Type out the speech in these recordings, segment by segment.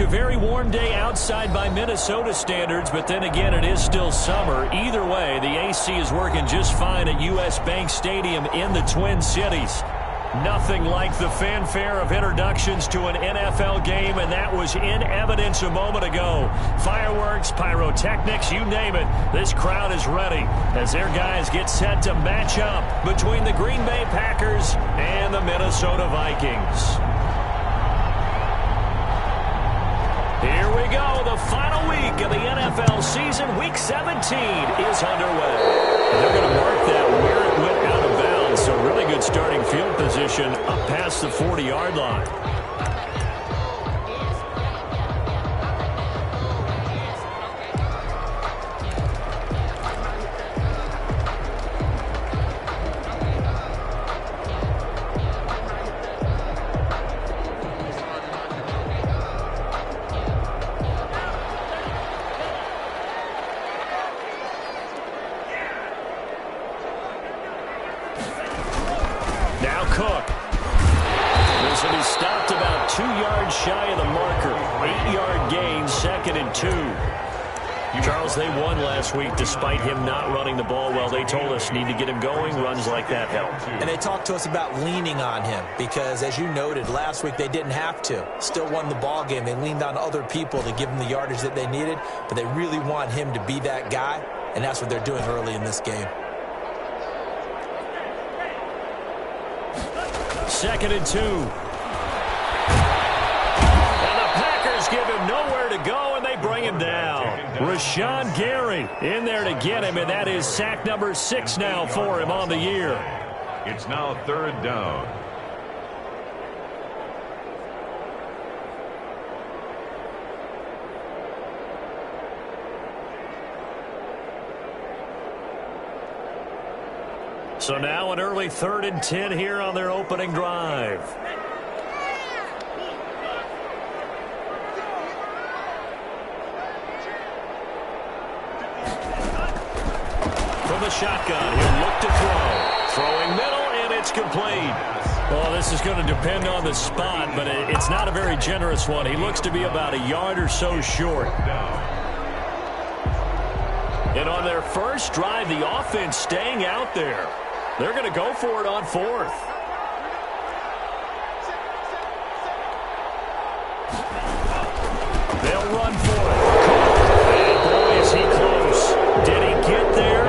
a very warm day outside by Minnesota standards, but then again, it is still summer. Either way, the AC is working just fine at U.S. Bank Stadium in the Twin Cities. Nothing like the fanfare of introductions to an NFL game, and that was in evidence a moment ago. Fireworks, pyrotechnics, you name it. This crowd is ready as their guys get set to match up between the Green Bay Packers and the Minnesota Vikings. Here we go. The final week of the NFL season. Week 17 is underway. They're going to mark that where it went out of bounds. So really good starting field position up past the 40-yard line. Now Cook. Listen, he stopped about 2 yards shy of the marker. 8-yard gain, 2nd and 2. Charles, they won last week despite him not running the ball well. They told us need to get him going. Runs like that help. And they talked to us about leaning on him because, as you noted, last week they didn't have to. Still won the ball game. They leaned on other people to give them the yardage that they needed, but they really want him to be that guy, and that's what they're doing early in this game. 2nd and 2. And the Packers give him nowhere to go, and they bring him down. Rashawn Gary in there to get him, and that is sack number 6 now for him on the year. It's now 3rd down. So now an early 3rd and 10 here on their opening drive. From the shotgun, he'll look to throw. Throwing middle, and it's complete. Well, this is going to depend on the spot, but it's not a very generous one. He looks to be about a yard or so short. And on their first drive, the offense staying out there. They're going to go for it on 4th. They'll run for it. And boy, is he close. Did he get there?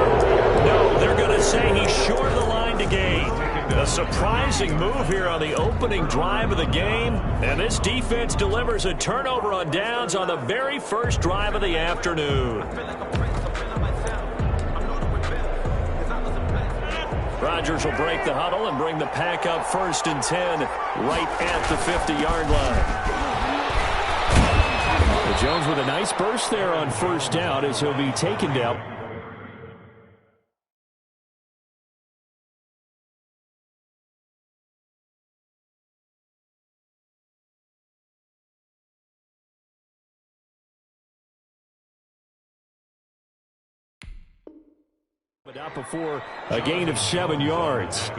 No, they're going to say he's short of the line to gain. A surprising move here on the opening drive of the game. And this defense delivers a turnover on downs on the very first drive of the afternoon. Rodgers will break the huddle and bring the pack up 1st and 10 right at the 50-yard line. But Jones with a nice burst there on 1st down as he'll be taken down. But not before a gain of 7 yards.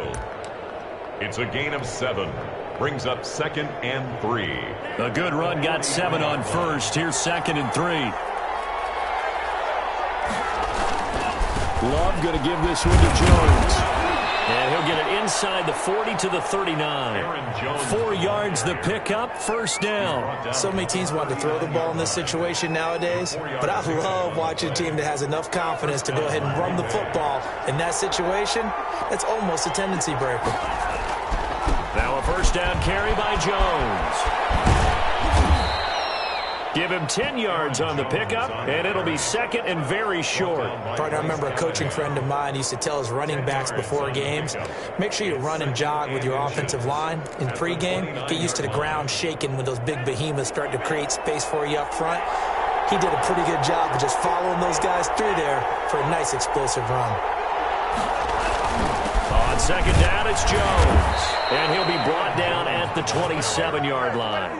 It's a gain of 7. Brings up 2nd and 3. A good run got 7 on 1st. Here's 2nd and 3. Love going to give this one to Jones. And he'll get it inside the 40 to the 39. 4 yards the pickup, 1st down. So many teams want to throw the ball in this situation nowadays, but I love watching a team that has enough confidence to go ahead and run the football. In that situation, that's almost a tendency breaker. Now a 1st down carry by Jones. Give him 10 yards on the pickup, and it'll be 2nd and very short. Partner, I remember a coaching friend of mine used to tell his running backs before games, make sure you run and jog with your offensive line in pregame. Get used to the ground shaking when those big behemoths start to create space for you up front. He did a pretty good job of just following those guys through there for a nice explosive run. On 2nd down, it's Jones. And he'll be brought down at the 27-yard line.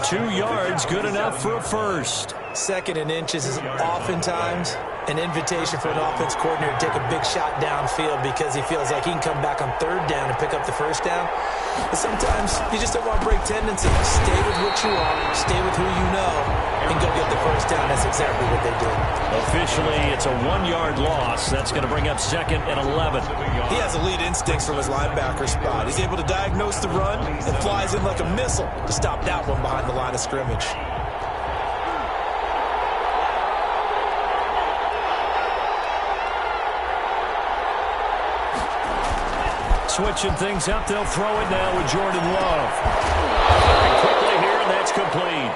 2 yards, good enough for a 1st. 2nd and inches is oftentimes An invitation for an offense coordinator to take a big shot downfield because he feels like he can come back on third down and pick up the first down. But sometimes you just don't want to break tendencies. Stay with what you are, stay with who you know, and go get the first down. That's exactly what they did. Officially, it's a 1-yard loss. That's going to bring up 2nd and 11. He has elite instincts from his linebacker spot. He's able to diagnose the run and flies in like a missile to stop that one behind the line of scrimmage. Switching things up, they'll throw it now with Jordan Love. And quickly here, and that's complete.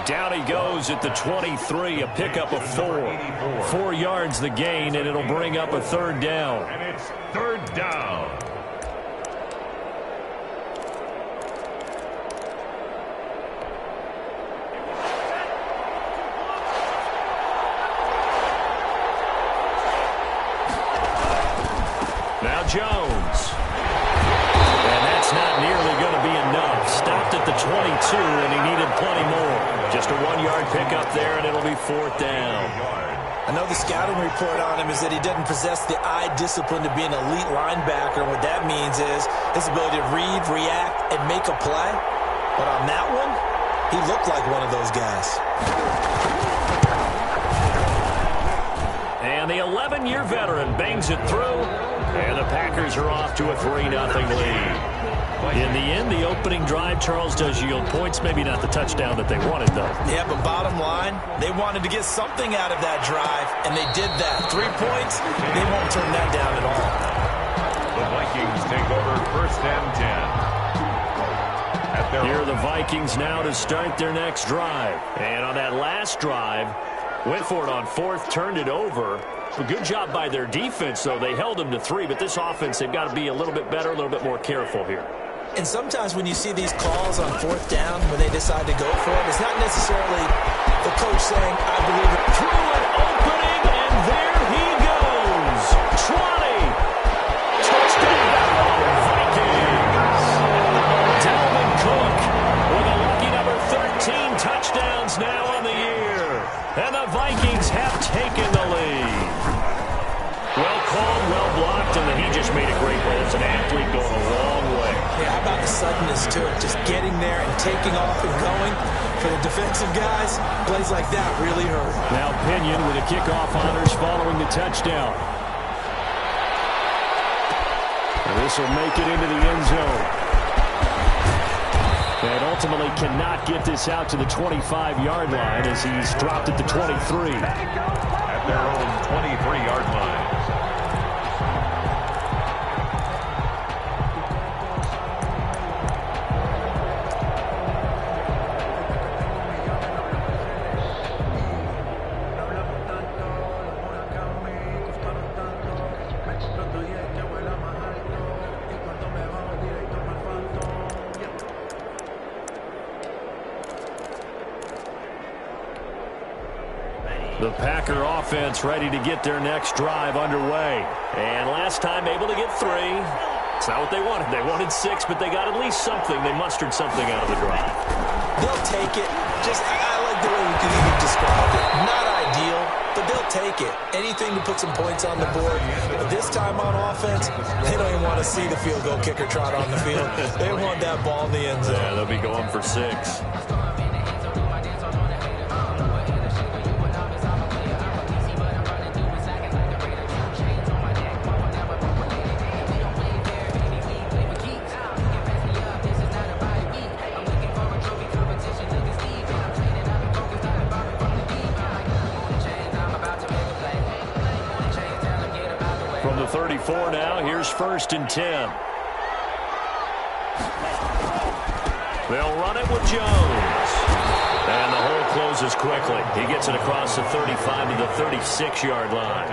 Down he goes at the 23, a pickup of 4. 4 yards the gain, and it'll bring up a 3rd down. And it's 3rd down. Now Jones. And that's not nearly going to be enough. Stopped at the 22, and he needed plenty more. Just a 1-yard pickup there, and it'll be 4th down. I know the scouting report on him is that he doesn't possess the eye discipline to be an elite linebacker. What that means is his ability to read, react, and make a play. But on that one, he looked like one of those guys. And the 11-year veteran bangs it through. And the Packers are off to a 3-0 lead. In the end, the opening drive, Charles, does yield points. Maybe not the touchdown that they wanted, though. Yeah, but bottom line, they wanted to get something out of that drive, and they did that. 3 points, they won't turn that down at all. The Vikings take over 1st and 10. Here are the Vikings now to start their next drive. And on that last drive, went for it on 4th, turned it over. A good job by their defense, though. They held them to 3, but this offense, they've got to be a little bit better, a little bit more careful here. And sometimes when you see these calls on 4th down, when they decide to go for it, it's not necessarily the coach saying, I believe it. Through an opening, and there he goes. 20. Touchdown, Vikings. Dalvin Cook with a lucky number 13 touchdowns now on the year. And the Vikings have taken the lead. Well called, well blocked, and then he just made a great play. It's an athlete going a long way. Yeah, how about the suddenness to it? Just getting there and taking off and going. For the defensive guys, plays like that really hurt. Now Pinion with a kickoff honors following the touchdown. And this will make it into the end zone. And ultimately cannot get this out to the 25-yard line as he's dropped at the 23. At their own 23-yard line. The Packer offense ready to get their next drive underway. And last time able to get 3. It's not what they wanted. They wanted 6, but they got at least something. They mustered something out of the drive. They'll take it. I like the way you can even describe it. Not ideal, but they'll take it. Anything to put some points on the board. But this time on offense, they don't even want to see the field goal kicker trot on the field. They want that ball in the end zone. Yeah, they'll be going for 6. From the 34 now, here's 1st and 10. They'll run it with Jones. And the hole closes quickly. He gets it across the 35 to the 36-yard line.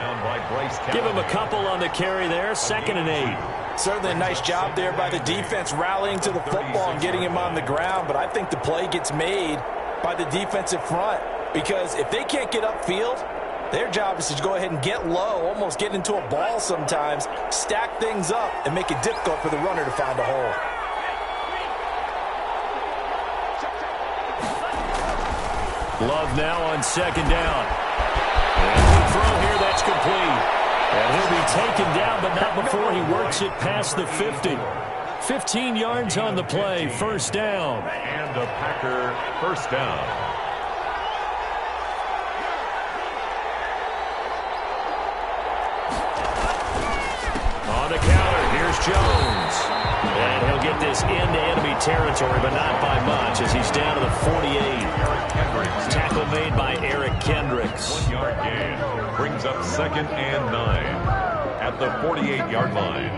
Give him a couple on the carry there, 2nd and 8. Certainly a nice job there by the defense rallying to the football and getting him on the ground, but I think the play gets made by the defensive front because if they can't get upfield, their job is to go ahead and get low, almost get into a ball sometimes, stack things up, and make it difficult for the runner to find a hole. Love now on 2nd down. And throw here. That's complete. And he'll be taken down, but not before he works it past the 50. 15 yards on the play, first down. And a Packer first down. On the counter, here's Jones. And he'll get this into enemy territory, but not by much as he's down to the 48. Tackle made by Eric Kendricks. 1 yard gain. Brings up 2nd and 9 at the 48-yard line.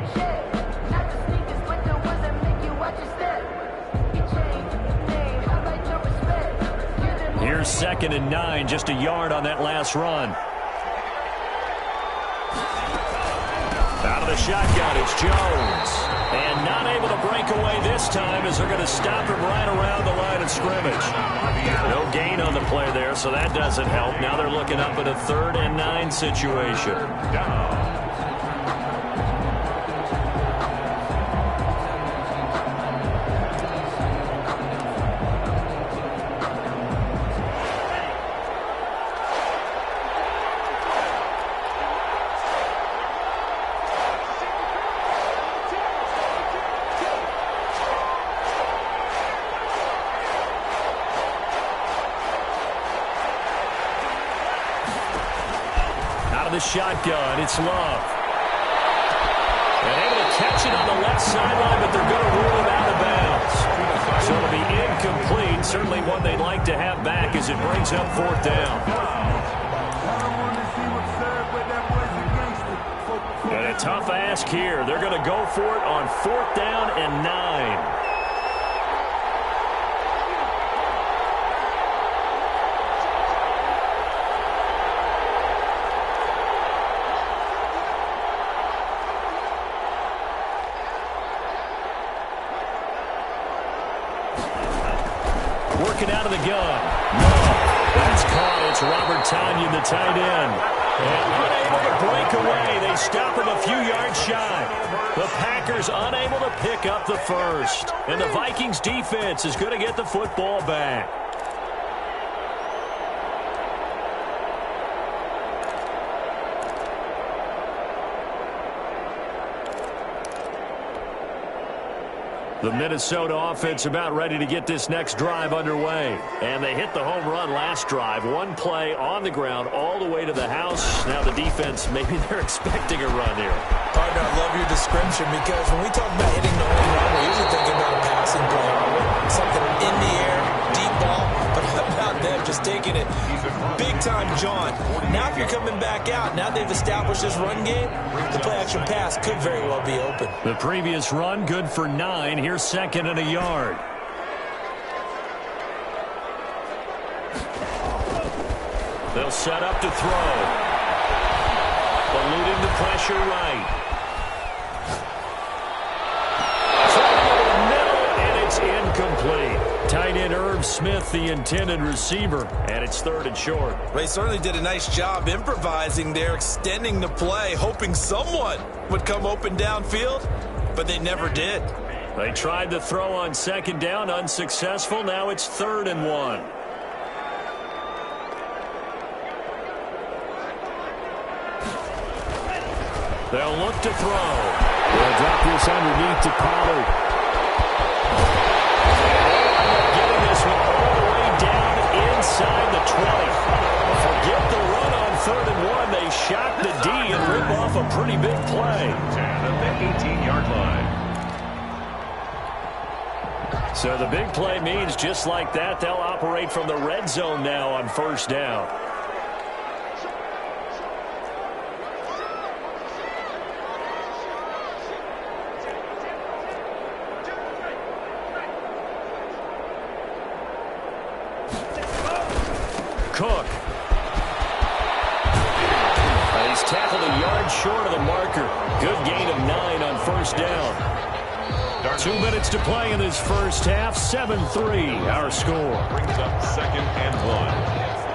Here's 2nd and 9, just a yard on that last run. Out of the shotgun, it's Jones. And not able to break away this time as they're going to stop him right around the line of scrimmage. No gain on the play there, so that doesn't help. Now they're looking up at a 3rd and 9 situation. Down. The shotgun, it's Love. And able to catch it on the left sideline, but they're going to rule him out of bounds. So it'll be incomplete. Certainly one they'd like to have back as it brings up 4th down. And a tough ask here. They're going to go for it on 4th down and 9. Working out of the gun. No, that's caught. It's Robert Tonyan, the tight end. And unable to break away. They stop him a few yards shy. The Packers unable to pick up the first. And the Vikings defense is going to get the football back. The Minnesota offense about ready to get this next drive underway. And they hit the home run last drive. One play on the ground all the way to the house. Now the defense, maybe they're expecting a run here. Partner, I love your description because when we talk about hitting the home run, we're usually thinking about a passing play. Something in the air, deep ball. But how about them just taking it big time, John? Now if you're coming back out, now they've established this run game, the play-action pass could very well be open. The previous run, good for 9. Here's 2nd and a yard. They'll set up to throw. Eluding the pressure right. Incomplete. Tight end Irv Smith, the intended receiver, and it's 3rd and short. They certainly did a nice job improvising there, extending the play, hoping someone would come open downfield, but they never did. They tried to throw on 2nd down, unsuccessful. Now it's 3rd and 1. They'll look to throw. They'll drop this underneath to Pollard. Inside the 20. Forget the run on 3rd and 1. They shock the D and rip off a pretty big play. At the 18-yard line. So the big play means just like that, they'll operate from the red zone now on 1st down. Cook. He's tackled a yard short of the marker. Good gain of 9 on 1st down. 2 minutes to play in this first half. 7-3 our score. Brings up 2nd and 1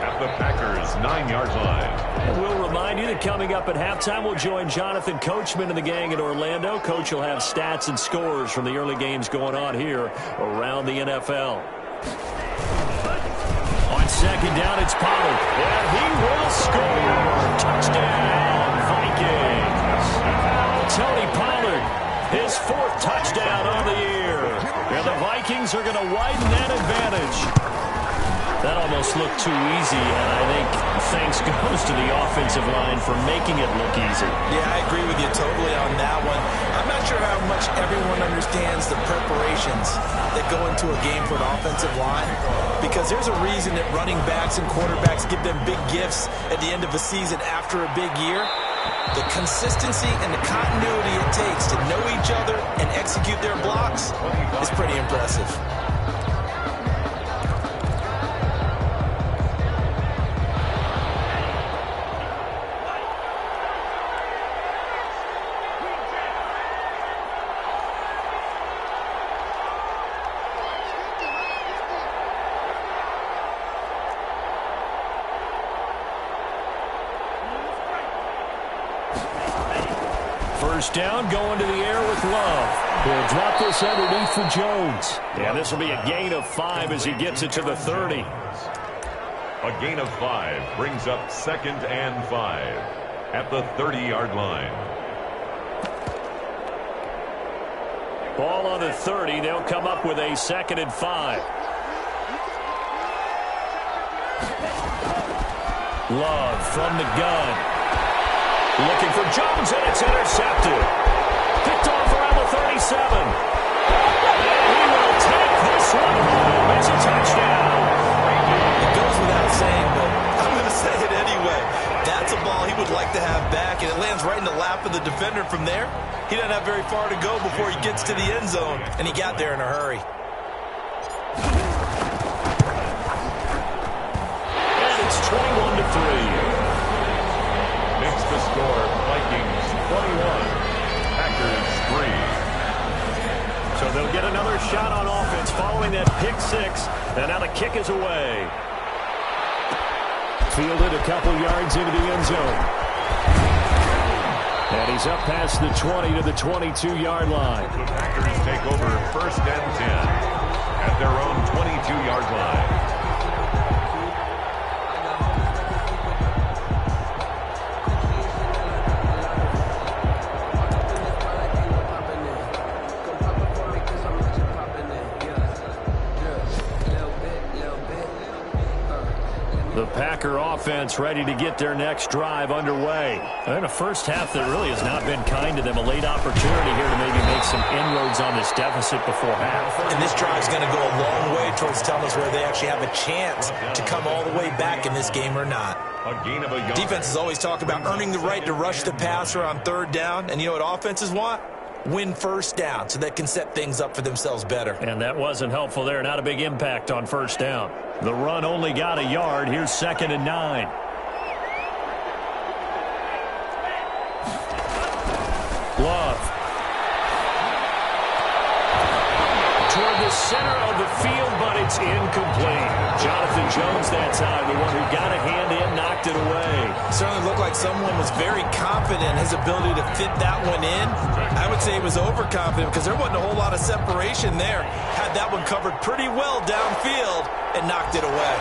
at the Packers' 9-yard line. And we'll remind you that coming up at halftime, we'll join Jonathan Coachman and the gang in Orlando. Coach will have stats and scores from the early games going on here around the NFL. On On second down, it's Pollard. And he will score. Touchdown, Vikings. Tony Pollard, his 4th touchdown on the year. And the Vikings are going to widen that advantage. That almost looked too easy, and I think thanks goes to the offensive line for making it look easy. Yeah, I agree with you totally on that one. I'm not sure how much everyone understands the preparations that go into a game for an offensive line, because there's a reason that running backs and quarterbacks give them big gifts at the end of a season after a big year. The consistency and the continuity it takes to know each other and execute their blocks is pretty impressive. First down, going to the air with Love. He'll drop this underneath for Jones. And this will be a gain of 5 as he gets it to the 30. A gain of 5 brings up 2nd and 5 at the 30-yard line. Ball on the 30. They'll come up with a 2nd and 5. Love from the gun. Looking for Jones, and it's intercepted. Picked off around the 37. And he will take this one home. It's a touchdown. It goes without saying, but I'm going to say it anyway. That's a ball he would like to have back, and it lands right in the lap of the defender from there. He doesn't have very far to go before he gets to the end zone, and he got there in a hurry. And it's 21-3. Makes the score Vikings 21, Packers 3. So they'll get another shot on offense following that pick 6, and now the kick is away. Fielded a couple yards into the end zone. And he's up past the 20 to the 22-yard line. The Packers take over 1st and 10 at their own 22-yard line. The Packer offense ready to get their next drive underway. And a first half that really has not been kind to them. A late opportunity here to maybe make some inroads on this deficit before half. And this drive's going to go a long way towards telling us whether they actually have a chance to come all the way back in this game or not. A gain of a yard. Defenses always talk about earning the right to rush the passer on 3rd down. And you know what offenses want? Win 1st down so they can set things up for themselves better. And that wasn't helpful there. Not a big impact on 1st down. The run only got a yard. Here's 2nd and 9. Love. Toward the center of the field, but it's incomplete. Jonathan Jones that time, the one who got a hand in, knocked it away. Certainly looked like someone was very confident in his ability to fit that one in. I would say he was overconfident because there wasn't a whole lot of separation there. Had that one covered pretty well downfield and knocked it away.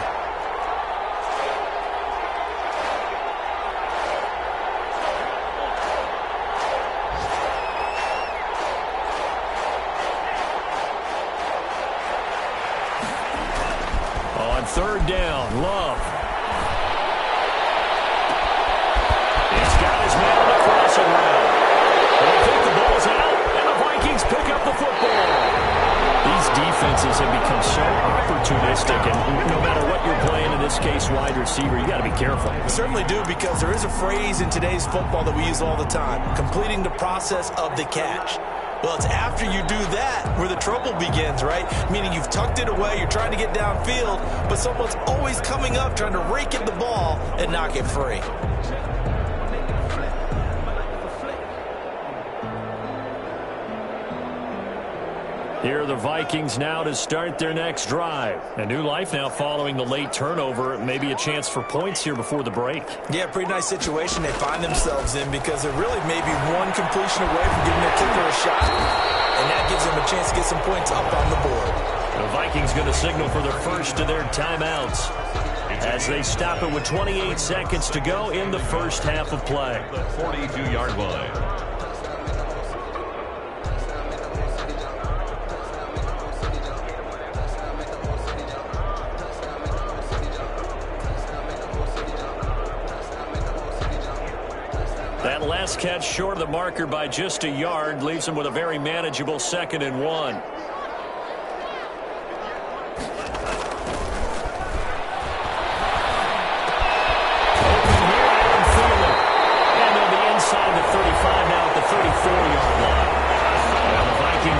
On 3rd down, Love. He's got his man on the crossing route. And I think the ball's out, and the Vikings pick up the football. These defenses have become so opportunistic, and no matter what you're playing, in this case, wide receiver, you got to be careful. We certainly do, because there is a phrase in today's football that we use all the time, completing the process of the catch. Well, it's after you do that where the trouble begins, right? Meaning you've tucked it away, you're trying to get downfield, but someone's always coming up trying to rake at the ball and knock it free. Here are the Vikings now to start their next drive. A new life now following the late turnover. Maybe a chance for points here before the break. Yeah, pretty nice situation they find themselves in, because they're really maybe one completion away from giving their kicker a shot, and that gives them a chance to get some points up on the board. The Vikings Vikings going to signal for the first of their timeouts as they stop it with 28 seconds to go in the first half of play. The 42-yard line. That last catch short of the marker by just a yard leaves him with a very manageable 2nd and 1.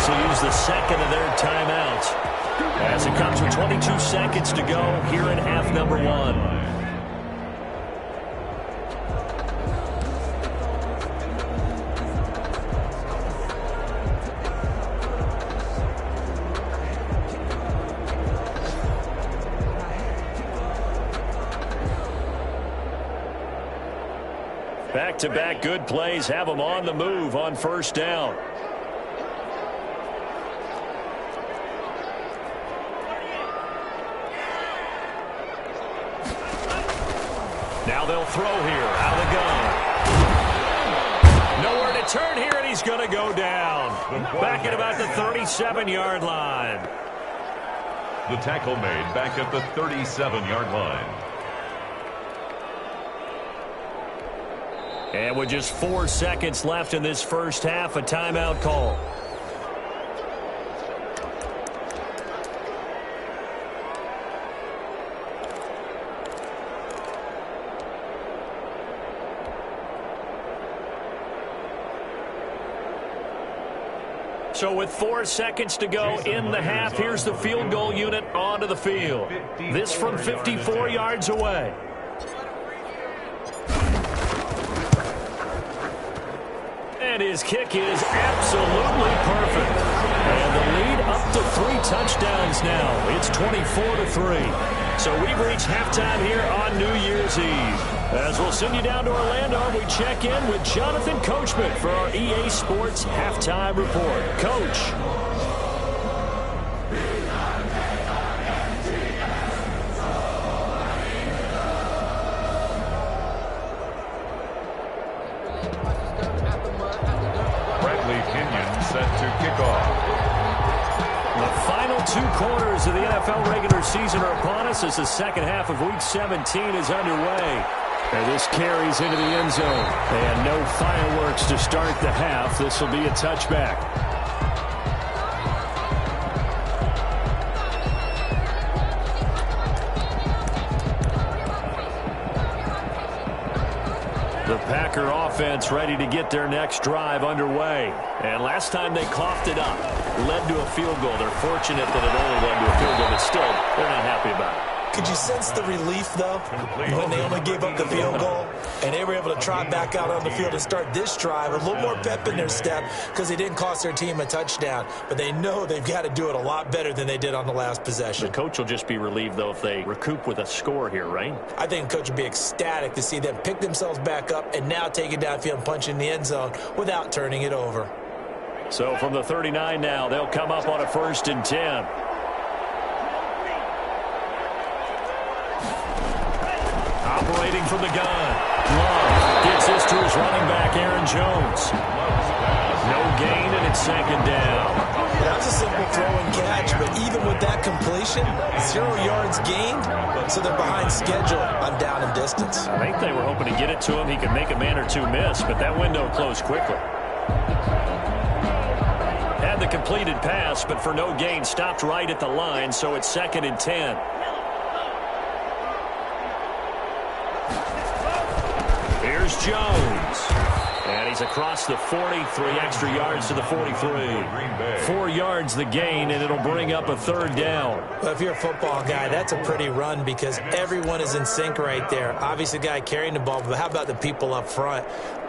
Will use the second of their timeouts as it comes with 22 seconds to go here in half number 1. Back-to-back good plays have them on the move on first down. Now they'll throw here out of the gun. Nowhere to turn here, and he's going to go down. Back at about the 37-yard line. The tackle made back at the 37-yard line. And with just 4 seconds left in this first half, a timeout call. So with 4 seconds to go in the half, here's the field goal unit onto the field. This from 54 yards away. And his kick is absolutely perfect. And the lead up to 3 touchdowns now. It's 24-3. So we've reached halftime here on New Year's Eve. As we'll send you down to Orlando, we check in with Jonathan Coachman for our EA Sports Halftime Report. Coach. Bradley Kenyon set to kick off. The final 2 quarters of the NFL regular season are upon us as the second half of Week 17 is underway. And this carries into the end zone. And no fireworks to start the half. This will be a touchback. The Packer offense ready to get their next drive underway. And last time they coughed it up, led to a field goal. They're fortunate that it only led to a field goal, but still, they're not happy about it. Could you sense the relief, though, when they only gave up the field goal and they were able to try back out on the field and start this drive a little more pep in their step because they didn't cost their team a touchdown. But they know they've got to do it a lot better than they did on the last possession. The coach will just be relieved, though, if they recoup with a score here, right? I think the coach will be ecstatic to see them pick themselves back up and now take it downfield and punch in the end zone without turning it over. So from the 39 now, they'll come up on a 1st and 10. Operating from the gun. Love gets this to his running back, Aaron Jones. No gain, and it's 2nd down. That was a simple throw and catch, but even with that completion, 0 yards gained, so they're behind schedule on down and distance. I think they were hoping to get it to him. He could make a man or 2 miss, but that window closed quickly. Had the completed pass, but for no gain, stopped right at the line, so it's 2nd and 10. Here's Jones. And he's across the 40, 3 extra yards to the 43. 4 yards the gain, and it'll bring up a 3rd down. Well, if you're a football guy, that's a pretty run because everyone is in sync right there. Obviously, the guy carrying the ball, but how about the people up front?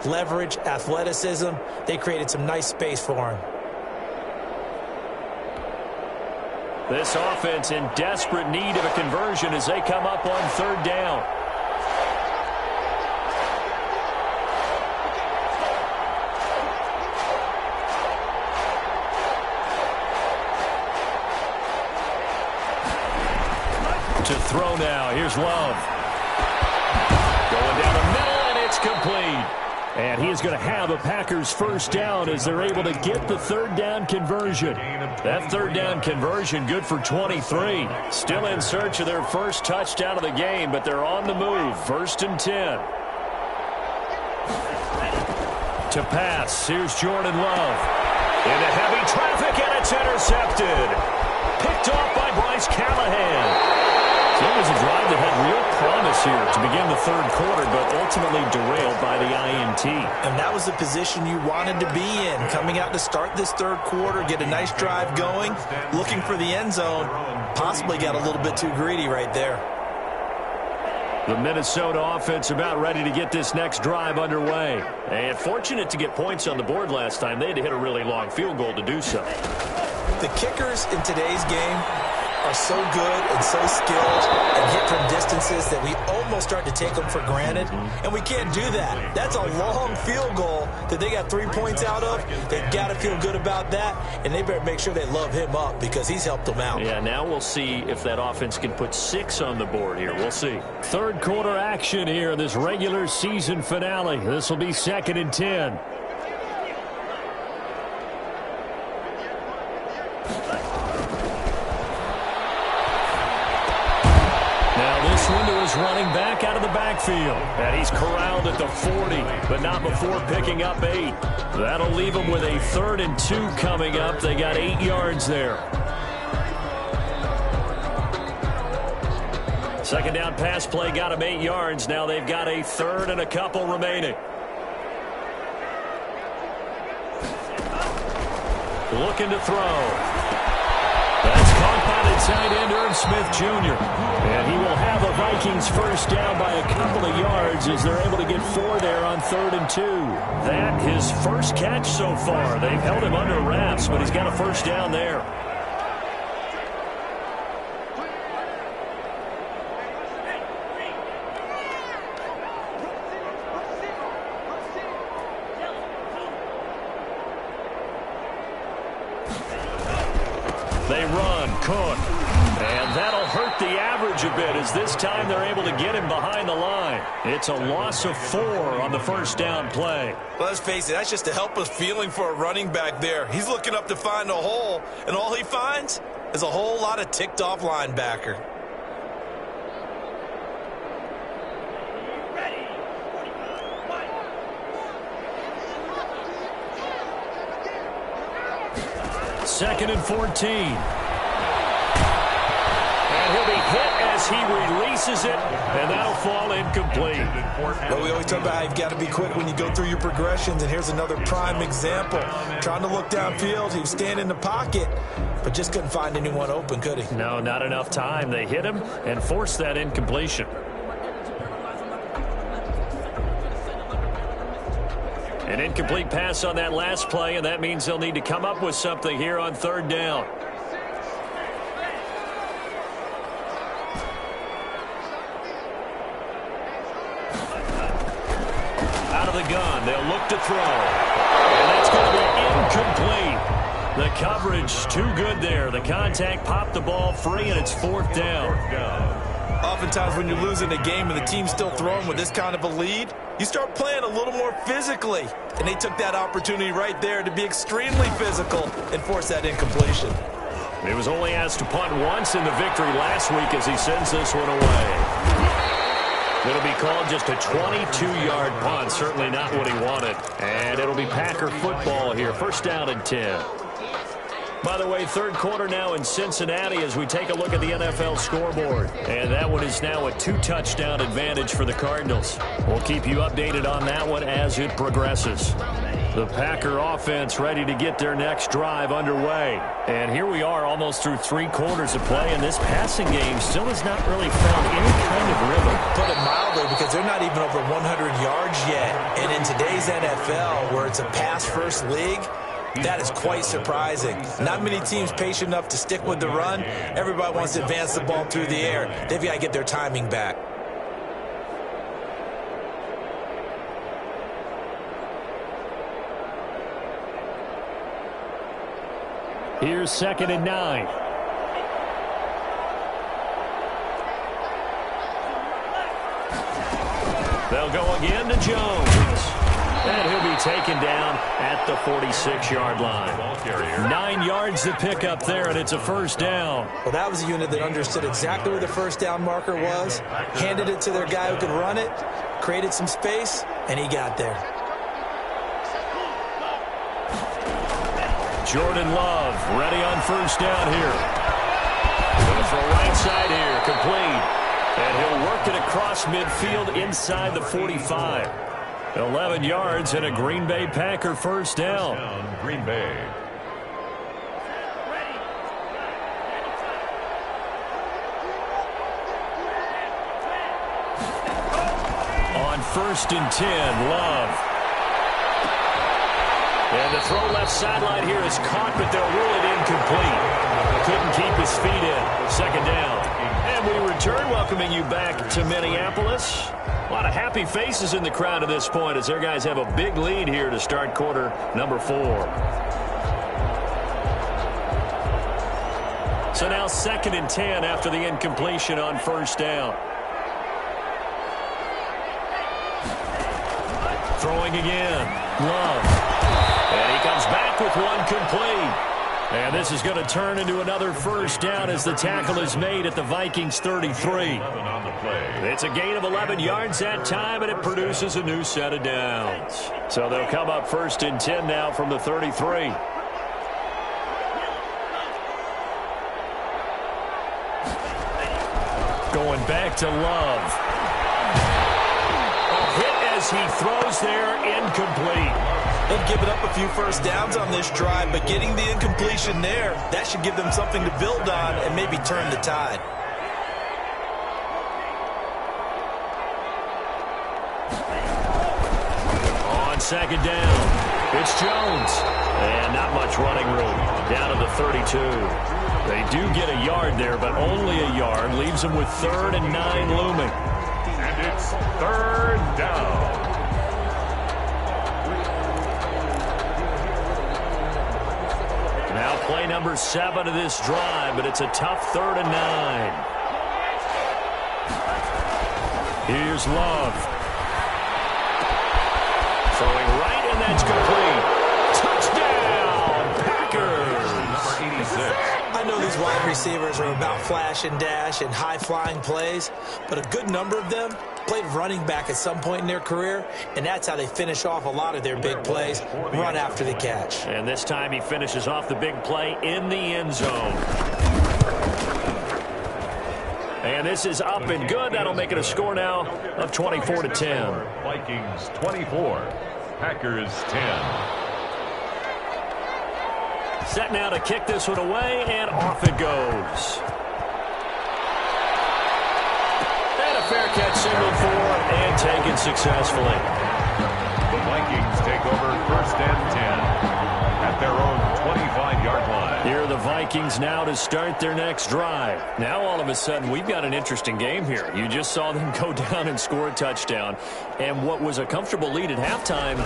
Leverage, athleticism, they created some nice space for him. This offense in desperate need of a conversion as they come up on 3rd down. To throw now. Here's Love. Going down the middle, and it's complete. And he is going to have a Packers first down as they're able to get the third down conversion. That third down conversion good for 23. Still in search of their first touchdown of the game, but they're on the move. 1st and 10. To pass. Here's Jordan Love. Into heavy traffic, and it's intercepted. Picked off by Bryce Callahan. So it was a drive that had real promise here to begin the third quarter, but ultimately derailed by the INT. And that was the position you wanted to be in, coming out to start this third quarter, get a nice drive going, looking for the end zone. Possibly got a little bit too greedy right there. The Minnesota offense about ready to get this next drive underway. And fortunate to get points on the board last time. They had to hit a really long field goal to do so. The kickers in today's game are so good and so skilled and hit from distances that we almost start to take them for granted, and we can't do that. That's a long field goal that they got 3 points out of. They've got to feel good about that, and they better make sure they love him up because he's helped them out. Yeah, now we'll see if that offense can put 6 on the board here. We'll see. Third quarter action here in this regular season finale. This will be 2nd and 10. Window is running back out of the backfield. And he's corralled at the 40, but not before picking up 8. That'll leave him with a 3rd and 2 coming up. They got 8 yards there. Second down pass play got him 8 yards. Now they've got a 3rd and a couple remaining. Looking to throw. That's caught by the tight end, Irv Smith Jr. And he will have a Vikings first down by a couple of yards as they're able to get 4 there on 3rd and 2. That his first catch so far. They've held him under wraps, but he's got a first down there. They run, Cook, and that'll hurt the average a bit as this time they're able to get him behind the line. It's a loss of 4 on the first down play. Well, let's face it, that's just a helpless feeling for a running back there. He's looking up to find a hole, and all he finds is a whole lot of ticked-off linebacker. Second and 14. And he'll be hit as he releases it, and that'll fall incomplete. Well, we always talk about how you've got to be quick when you go through your progressions, and here's another prime example. Trying to look downfield, he was standing in the pocket, but just couldn't find anyone open, could he? No, not enough time. They hit him and forced that incompletion. An incomplete pass on that last play, and that means they'll need to come up with something here on 3rd down. Out of the gun, they'll look to throw. And that's going to be incomplete. The coverage too good there. The contact popped the ball free, and it's 4th down. Oftentimes when you're losing a game and the team's still throwing with this kind of a lead, you start playing a little more physically. And they took that opportunity right there to be extremely physical and force that incompletion. He was only asked to punt once in the victory last week as he sends this one away. It'll be called just a 22-yard punt. Certainly not what he wanted. And it'll be Packer football here. First down and 10. By the way, third quarter now in Cincinnati as we take a look at the NFL scoreboard. And that one is now a 2-touchdown advantage for the Cardinals. We'll keep you updated on that one as it progresses. The Packer offense ready to get their next drive underway. And here we are almost through 3 quarters of play, and this passing game still has not really found any kind of rhythm. Put it mildly, because they're not even over 100 yards yet. And in today's NFL, where it's a pass-first league, that is quite surprising. Not many teams patient enough to stick with the run. Everybody wants to advance the ball through the air. They've got to get their timing back. Here's 2nd and 9. They'll go again to Jones. And he'll be taken down at the 46-yard line. 9 yards to pick up there, and it's a first down. Well, that was a unit that understood exactly where the first down marker was, handed it to their guy who could run it, created some space, and he got there. Jordan Love ready on first down here. Going to throw right side here, complete. And he'll work it across midfield inside the 45. 11 yards and a Green Bay Packer first down. Green Bay. On 1st and 10, Love. And the throw left sideline here is caught, but they'll rule it incomplete. Couldn't keep his feet in. Second down. And we return, welcoming you back to Minneapolis. A lot of happy faces in the crowd at this point as their guys have a big lead here to start quarter number 4. So now 2nd and 10 after the incompletion on first down. Throwing again. Love. And he comes back with one complete. And this is going to turn into another first down as the tackle is made at the Vikings 33. It's a gain of 11 yards that time, and it produces a new set of downs. So they'll come up 1st and 10 now from the 33. Going back to Love. A hit as he throws there, incomplete. They've given up a few first downs on this drive, but getting the incompletion there, that should give them something to build on and maybe turn the tide. On 2nd down, it's Jones. And not much running room. Down to the 32. They do get a yard there, but only a yard. Leaves them with 3rd and 9 looming. And it's 3rd down. Now play number 7 of this drive, but it's a tough 3rd and 9. Here's Love. Throwing right, and that's complete. Touchdown, Packers. Number 86. I know these wide receivers are about flash and dash and high-flying plays, but a good number of them played running back at some point in their career, and that's how they finish off a lot of their big plays, run after the catch. And this time he finishes off the big play in the end zone. And this is up and good. That'll make it a score now of 24-10. Vikings 24, Packers 10. Set now to kick this one away, and off it goes. And a fair catch signaled for and taken successfully. The Vikings take over 1st and 10 at their own 25-yard line. Here are the Vikings now to start their next drive. Now all of a sudden we've got an interesting game here. You just saw them go down and score a touchdown. And what was a comfortable lead at halftime,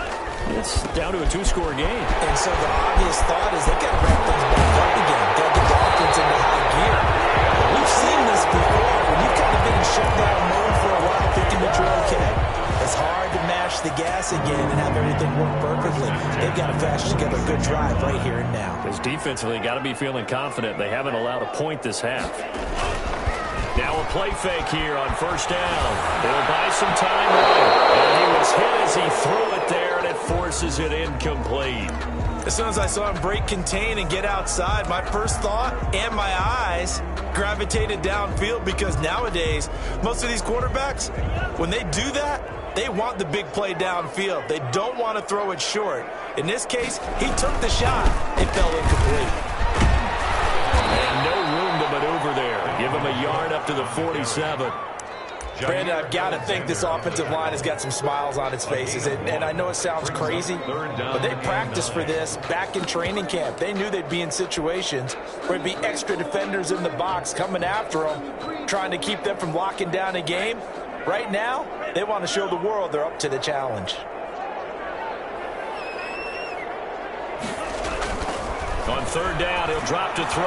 it's down to a 2-score game. And so the obvious thought is they've got to ramp things back up again. Got to get the offense into high gear. We've seen this before. When you've kind of been in shutdown mode for a while, thinking that you're okay, it's hard to mash the gas again and have everything work perfectly. They've got to flash together a good drive right here and now. Because defensively, got to be feeling confident. They haven't allowed a point this half. Now a play fake here on first down. They'll buy some time right. And he was hit as he threw it there, and it forces it incomplete. As soon as I saw him break contain and get outside, my first thought and my eyes gravitated downfield, because nowadays, most of these quarterbacks, when they do that, they want the big play downfield. They don't want to throw it short. In this case, he took the shot. It fell incomplete. And no room to maneuver there. Give him a yard up to the 47. Brandon, I've got to think this offensive line has got some smiles on its faces. And I know it sounds crazy, but they practiced for this back in training camp. They knew they'd be in situations where it'd be extra defenders in the box coming after them, trying to keep them from locking down a game. Right now, they want to show the world they're up to the challenge. On third down, he'll drop to throw.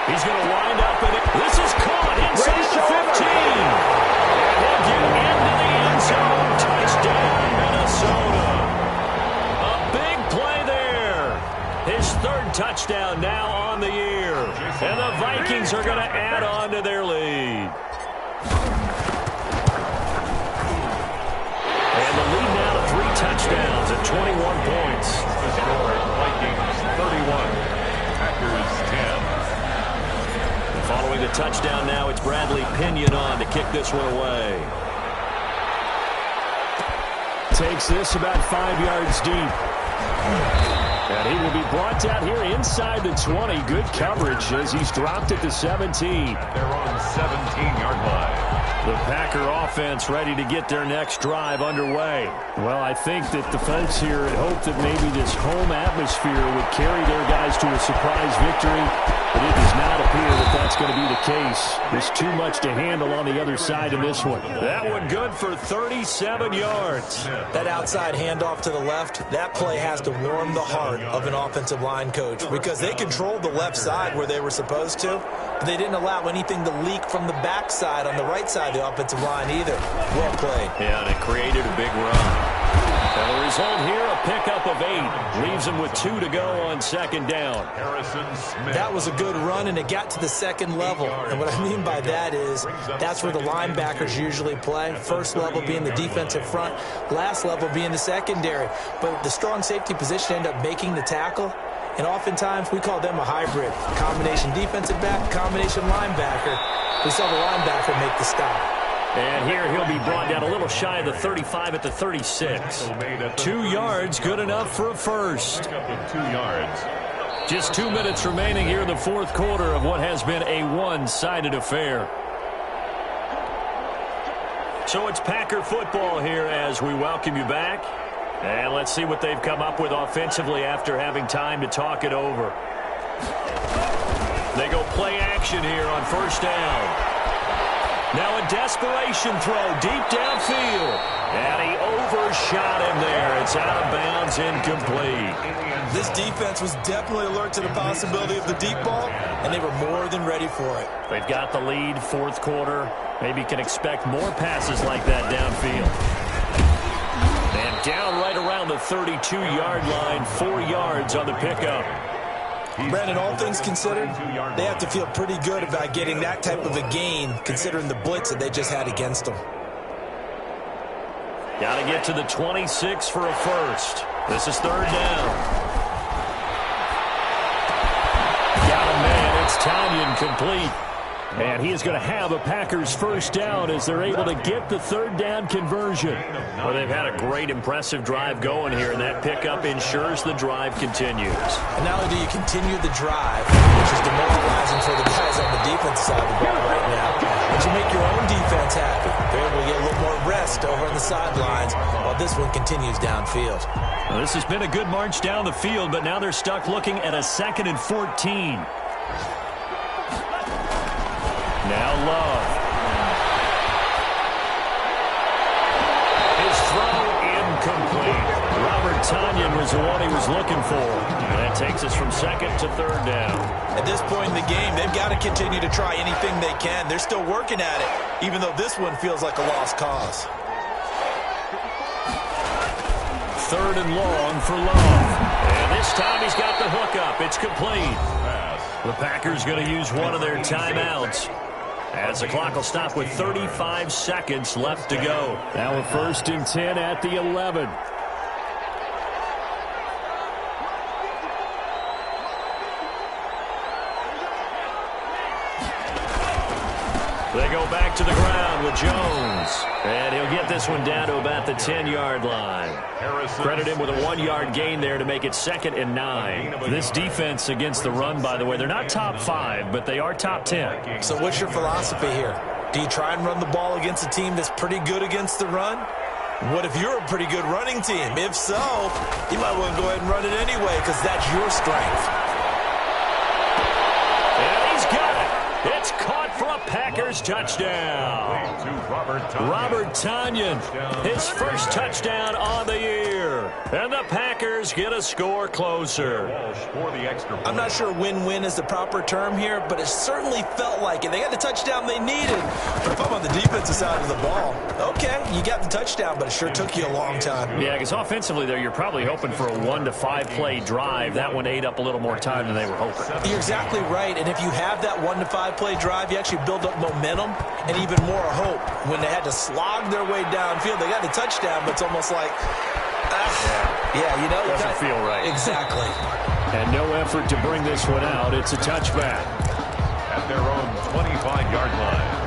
He's going to wind up, and this is caught inside the 15. And he'll get into the end zone. 21 points. The score, Vikings 31, Packers 10. Following the touchdown now, it's Bradley Pinion on to kick this one away. Takes this about 5 yards deep. And he will be brought down here inside the 20. Good coverage as he's dropped at the 17. They're on 17-yard line. The Packer offense ready to get their next drive underway. Well, I think that the folks here had hoped that maybe this home atmosphere would carry their guys to a surprise victory, but it does not appear that that's going to be the case. There's too much to handle on the other side of this one. That one good for 37 yards. That outside handoff to the left, that play has to warm the heart of an offensive line coach because they controlled the left side where they were supposed to, but they didn't allow anything to leak from the backside on the right side of the offensive line either. Well played. Yeah, and it created a big run. And the result here, a pickup of 8. Leaves them with 2 to go on second down. Harrison Smith. That was a good run, and it got to the second level. And what I mean by that is that's where the linebackers usually play. First level being the defensive front, last level being the secondary. But the strong safety position ended up making the tackle. And oftentimes we call them a hybrid. Combination defensive back, combination linebacker. We saw the linebacker make the stop. And here he'll be brought down a little shy of the 35 at the 36. 2 yards, good enough for a first. Pickup of 2 yards. Just 2 minutes remaining here in the fourth quarter of what has been a one-sided affair. So it's Packer football here as we welcome you back. And let's see what they've come up with offensively after having time to talk it over. They go play action here on first down. Now a desperation throw deep downfield. And he overshot him there. It's out of bounds, incomplete. This defense was definitely alert to the possibility of the deep ball, and they were more than ready for it. They've got the lead, fourth quarter. Maybe can expect more passes like that downfield. And down right around the 32-yard line, 4 yards on the pickup. Brandon, all things considered, they have to feel pretty good about getting that type of a gain, considering the blitz that they just had against them. Got to get to the 26 for a first. This is third down. Got a man. It's Tanyan complete. And he is going to have a Packers first down as they're able to get the third down conversion. Well, they've had a great, impressive drive going here, and that pickup ensures the drive continues. And not only do you continue the drive, which is demoralizing for the guys on the defensive side of the ball right now, but you make your own defense happy. They're able to get a little more rest over on the sidelines while this one continues downfield. Well, this has been a good march down the field, but now they're stuck looking at a 2nd and 14. Now Love. His throw incomplete. Robert Tanyan was the one he was looking for. And that takes us from 2nd to 3rd down. At this point in the game, they've got to continue to try anything they can. They're still working at it, even though this one feels like a lost cause. 3rd and long for Love. And this time he's got the hookup. It's complete. The Packers going to use one of their timeouts, as the clock will stop with 35 seconds left to go. Now a 1st and 10 at the 11. They go back to the ground with Jones. And he'll get this one down to about the 10-yard line. Credit him with a 1-yard gain there to make it 2nd and 9. This defense against the run, by the way, they're not top 5, but they are top 10. So what's your philosophy here? Do you try and run the ball against a team that's pretty good against the run? What if you're a pretty good running team? If so, you might want to go ahead and run it anyway because that's your strength. And he's got it. It's caught for a Packers touchdown. Robert Tanyan, his first touchdown on the year. And the Packers get a score closer. I'm not sure win-win is the proper term here, but it certainly felt like it. They got the touchdown they needed. But if I'm on the defensive side of the ball, okay, you got the touchdown, but it sure took you a long time. Yeah, because offensively there, you're probably hoping for a 1 to 5 play drive. That one ate up a little more time than they were hoping. You're exactly right, and if you have that 1 to 5 play drive, you actually build up momentum and even more hope. When they had to slog their way downfield, they got the touchdown, but it's almost like, Yeah, you know. Doesn't feel right. Exactly. And no effort to bring this one out. It's a touchback. At their own 25-yard line.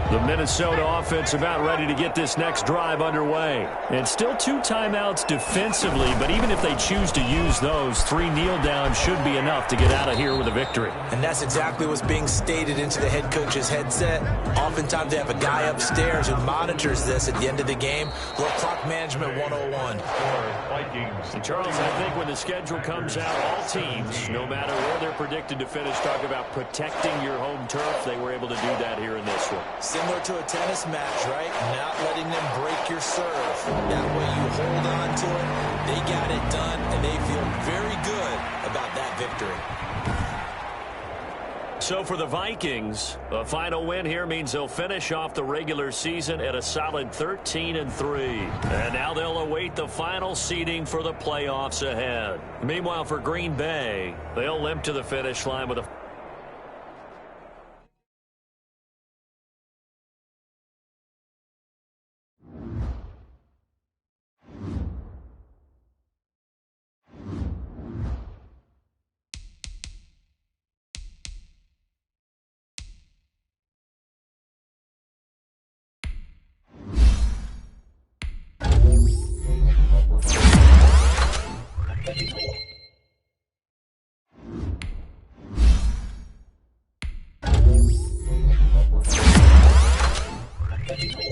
The Minnesota offense about ready to get this next drive underway. And still 2 timeouts defensively, but even if they choose to use those, 3 kneel downs should be enough to get out of here with a victory. And that's exactly what's being stated into the head coach's headset. Oftentimes they have a guy upstairs who monitors this at the end of the game. Little clock management 101. Vikings. And Charles, I think when the schedule comes out, all teams, no matter where they're predicted to finish, talk about protecting your home turf. They were able to do that here in this one. Similar to a tennis match, right? Not letting them break your serve. That way you hold on to it. They got it done, and they feel very good about that victory. So for the Vikings, a final win here means they'll finish off the regular season at a solid 13-3. And now they'll await the final seeding for the playoffs ahead. Meanwhile, for Green Bay, they'll limp to the finish line with a Thank you.